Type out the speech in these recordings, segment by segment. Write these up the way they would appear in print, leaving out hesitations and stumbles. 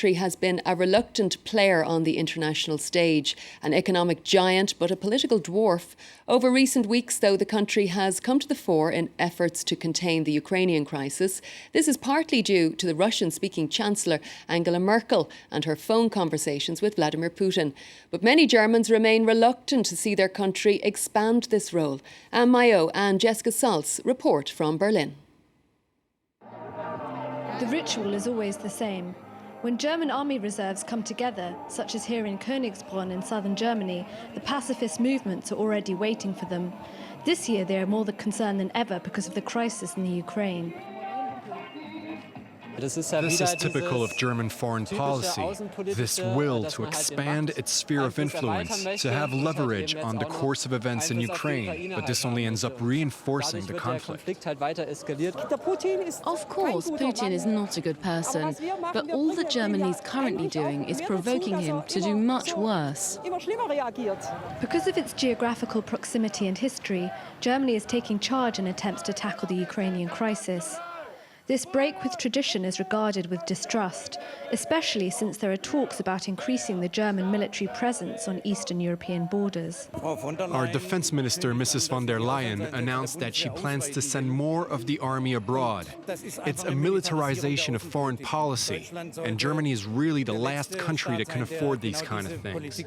Has been a reluctant player on the international stage, an economic giant but a political dwarf. Over recent weeks, though, the country has come to the fore in efforts to contain the Ukrainian crisis. This is partly due to the Russian-speaking Chancellor Angela Merkel and her phone conversations with Vladimir Putin. But many Germans remain reluctant to see their country expand this role. Anne Mayo and Jessica Salz report from Berlin. The ritual is always the same. When German army reserves come together, such as here in Königsbrunn in southern Germany, the pacifist movements are already waiting for them. This year they are more concerned than ever because of the crisis in the Ukraine. This is typical of German foreign policy, this will to expand its sphere of influence, to have leverage on the course of events in Ukraine, but this only ends up reinforcing the conflict. Of course, Putin is not a good person, but all that Germany is currently doing is provoking him to do much worse. Because of its geographical proximity and history, Germany is taking charge in attempts to tackle the Ukrainian crisis. This break with tradition is regarded with distrust, especially since there are talks about increasing the German military presence on Eastern European borders. Our defense minister, Mrs. von der Leyen, announced that she plans to send more of the army abroad. It's a militarization of foreign policy, and Germany is really the last country that can afford these kind of things.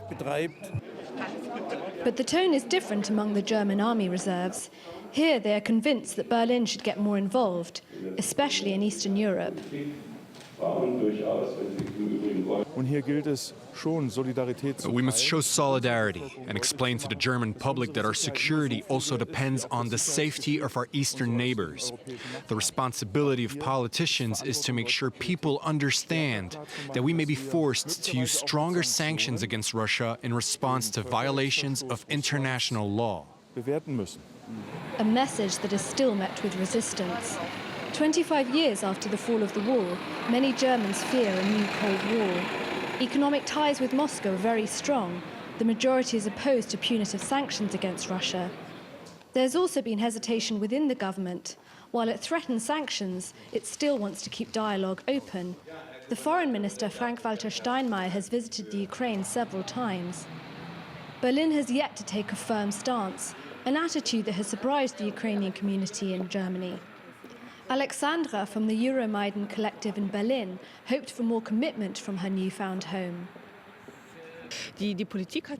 But the tone is different among the German army reserves. Here they are convinced that Berlin should get more involved, especially in Eastern Europe. We must show solidarity and explain to the German public that our security also depends on the safety of our eastern neighbors. The responsibility of politicians is to make sure people understand that we may be forced to use stronger sanctions against Russia in response to violations of international law. A message that is still met with resistance. 25 years after the fall of the wall, many Germans fear a new Cold War. Economic ties with Moscow are very strong. The majority is opposed to punitive sanctions against Russia. There's also been hesitation within the government. While it threatens sanctions, it still wants to keep dialogue open. The Foreign Minister Frank-Walter Steinmeier has visited the Ukraine several times. Berlin has yet to take a firm stance, an attitude that has surprised the Ukrainian community in Germany. Alexandra from the Euromaidan collective in Berlin hoped for more commitment from her newfound home.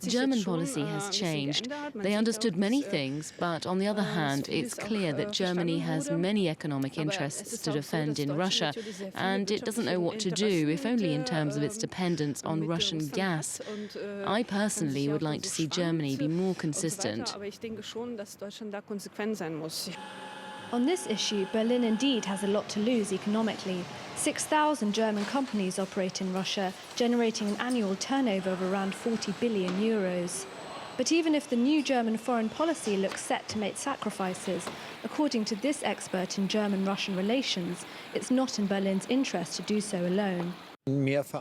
German policy has changed. They understood many things, but on the other hand, it's clear that Germany has many economic interests to defend in Russia, and it doesn't know what to do, if only in terms of its dependence on Russian gas. I personally would like to see Germany be more consistent. On this issue, Berlin indeed has a lot to lose economically. 6,000 German companies operate in Russia, generating an annual turnover of around 40 billion euros. But even if the new German foreign policy looks set to make sacrifices, according to this expert in German-Russian relations, it's not in Berlin's interest to do so alone.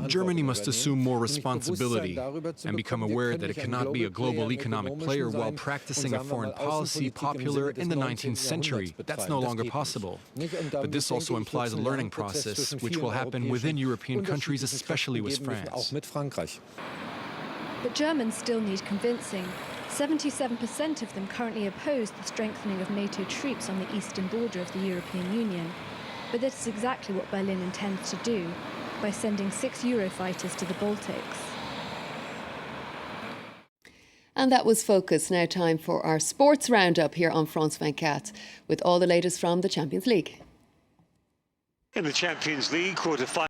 Germany must assume more responsibility and become aware that it cannot be a global economic player while practicing a foreign policy popular in the 19th century. That's no longer possible. But this also implies a learning process, which will happen within European countries, especially with France. But Germans still need convincing. 77% of them currently oppose the strengthening of NATO troops on the eastern border of the European Union. But this is exactly what Berlin intends to do, by sending 6 Eurofighters to the Baltics. And that was Focus. Now time for our sports roundup here on France 24 with all the latest from the Champions League. In the Champions League quarter-final.